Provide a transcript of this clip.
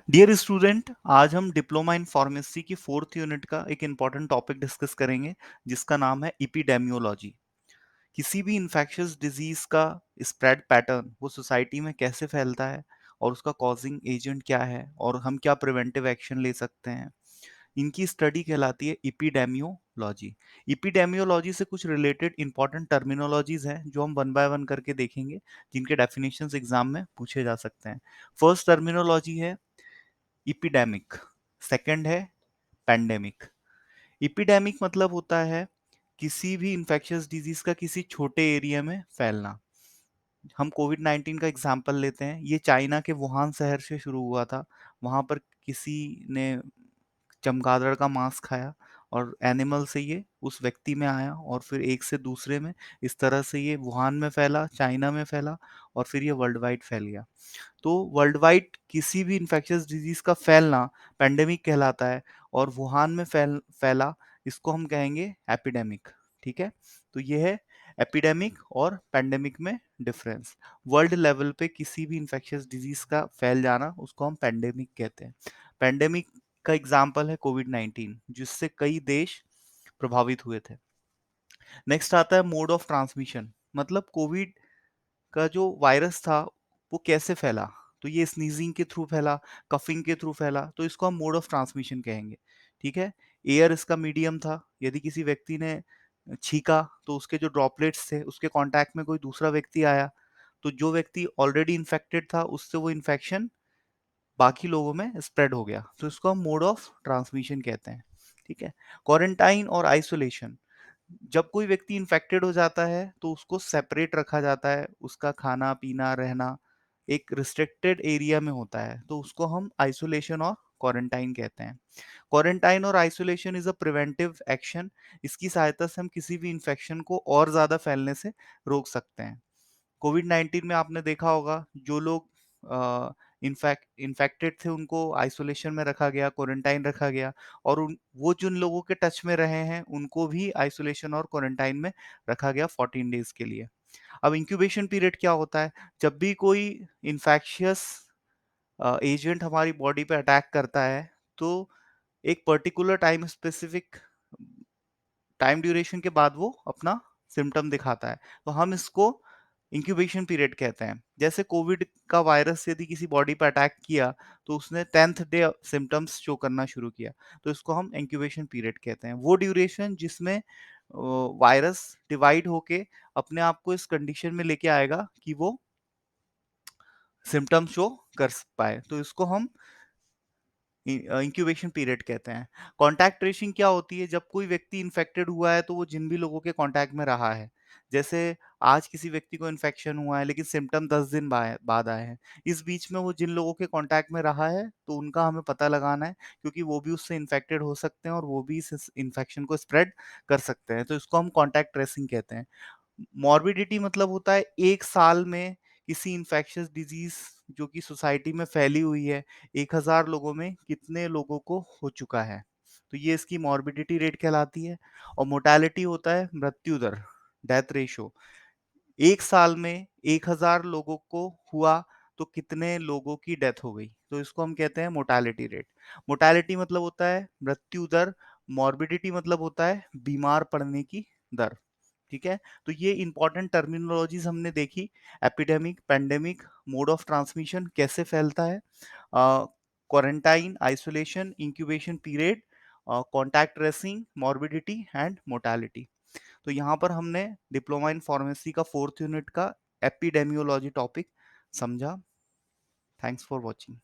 Dear student, आज हम diploma in pharmacy की फोर्थ यूनिट का एक इम्पॉर्टेंट टॉपिक डिस्कस करेंगे जिसका नाम है इपिडेमियोलॉजी। किसी भी इन्फेक्शियस डिजीज का स्प्रेड पैटर्न वो सोसाइटी में कैसे फैलता है और उसका कॉजिंग एजेंट क्या है और हम क्या प्रिवेंटिव एक्शन ले सकते हैं, इनकी स्टडी कहलाती है इपिडेमियोलॉजी। इपिडेमियोलॉजी से कुछ रिलेटेड इंपॉर्टेंट टर्मिनोलॉजीज हैं जो हम वन बाय वन करके देखेंगे, जिनके डेफिनेशंस एग्जाम में पूछे जा सकते हैं। फर्स्ट टर्मिनोलॉजी है इपिडेमिक, सेकंड है पैंडेमिक। इपिडेमिक मतलब होता है किसी भी इंफेक्शियस डिजीज का किसी छोटे एरिया में फैलना। हम कोविड 19 का एग्जाम्पल लेते हैं, ये चाइना के वुहान शहर से शुरू हुआ था। वहां पर किसी ने चमगादड़ का मांस खाया और एनिमल से ये उस व्यक्ति में आया और फिर एक से दूसरे में, इस तरह से ये वुहान में फैला, चाइना में फैला और फिर ये वर्ल्ड वाइड फैल गया। तो वर्ल्ड वाइड किसी भी इंफेक्शियस डिजीज का फैलना पेंडेमिक कहलाता है और वुहान में फैला, इसको हम कहेंगे एपिडेमिक। ठीक है, तो ये है एपिडेमिक और पेंडेमिक में डिफरेंस। वर्ल्ड लेवल पे किसी भी इंफेक्शियस डिजीज का फैल जाना उसको हम पेंडेमिक कहते हैं। पेंडेमिक का एग्जाम्पल है कोविड 19, जिससे कई देश प्रभावित हुए थे। नेक्स्ट आता है मोड ऑफ ट्रांसमिशन, मतलब कोविड का जो वायरस था वो कैसे फैला। तो ये स्नीजिंग के थ्रू फैला, कफिंग के थ्रू फैला, तो इसको हम मोड ऑफ ट्रांसमिशन कहेंगे। ठीक है, एयर इसका मीडियम था। यदि किसी व्यक्ति ने छींका तो उसके जो ड्रॉपलेट्स थे उसके कांटेक्ट में कोई दूसरा व्यक्ति आया, तो जो व्यक्ति ऑलरेडी इन्फेक्टेड था उससे वो इन्फेक्शन बाकी लोगों में स्प्रेड हो गया, तो इसको हम मोड ऑफ ट्रांसमिशन कहते हैं। ठीक है, क्वारंटाइन और आइसोलेशन, जब कोई व्यक्ति इन्फेक्टेड हो जाता है तो उसको सेपरेट रखा जाता है, उसका खाना पीना रहना एक रिस्ट्रिक्टेड एरिया में होता है, तो उसको हम आइसोलेशन और क्वारंटाइन कहते हैं। क्वारंटाइन और isolation is a preventive action. इसकी सहायता से हम किसी भी इन्फेक्शन को और ज्यादा फैलने से रोक सकते हैं। कोविड 19 में आपने देखा होगा, जो लोग इन्फेक्टेड थे उनको आइसोलेशन में रखा गया, क्वारंटाइन रखा गया, और वो जिन लोगों के टच में रहे हैं उनको भी आइसोलेशन और क्वारंटाइन में रखा गया 14 डेज के लिए। अब इंक्यूबेशन पीरियड क्या होता है, जब भी कोई इन्फेक्शियस एजेंट हमारी बॉडी पे अटैक करता है तो एक particular time specific time duration के बाद वो अपना सिम्टम दिखाता है, तो हम इसको इंक्यूबेशन पीरियड कहते हैं। जैसे कोविड का वायरस यदि किसी बॉडी पर अटैक किया तो उसने 10th डे सिम्टम्स शो करना शुरू किया, तो इसको हम इंक्यूबेशन पीरियड कहते हैं। वो ड्यूरेशन जिसमें वायरस डिवाइड होके अपने आप को इस कंडीशन में लेके आएगा कि वो सिम्टम शो कर पाए, तो इसको हम इंक्यूबेशन पीरियड कहते हैं। कॉन्टैक्ट ट्रेसिंग क्या होती है, जब कोई व्यक्ति इन्फेक्टेड हुआ है तो वो जिन भी लोगों के कॉन्टैक्ट में रहा है, जैसे आज किसी व्यक्ति को इन्फेक्शन हुआ है लेकिन सिम्टम 10 दिन बाद आए हैं, इस बीच में वो जिन लोगों के कॉन्टैक्ट में रहा है तो उनका हमें पता लगाना है, क्योंकि वो भी उससे इन्फेक्टेड हो सकते हैं और वो भी इस इन्फेक्शन को स्प्रेड कर सकते हैं, तो इसको हम कॉन्टैक्ट ट्रेसिंग कहते हैं। मॉर्बिडिटी मतलब होता है एक साल में किसी इन्फेक्शियस डिजीज जो कि सोसाइटी में फैली हुई है, 1000 लोगों में कितने लोगों को हो चुका है, तो ये इसकी मॉर्बिडिटी रेट कहलाती है। और मोर्टेलिटी होता है मृत्यु दर, डेथ रेशो। एक साल में 1000 लोगों को हुआ तो कितने लोगों की डेथ हो गई, तो इसको हम कहते हैं मोर्टेलिटी रेट। मोर्टेलिटी मतलब होता है मृत्यु दर, मॉर्बिडिटी मतलब होता है बीमार पड़ने की दर। ठीक है, तो ये इंपॉर्टेंट टर्मिनोलॉजीज हमने देखी। Epidemic, pandemic, mode of transmission कैसे फैलता है, quarantine, isolation, incubation period, contact tracing, morbidity and mortality. तो यहाँ पर हमने डिप्लोमा इन फार्मेसी का फोर्थ यूनिट का एपिडेमियोलॉजी टॉपिक समझा। Thanks for watching.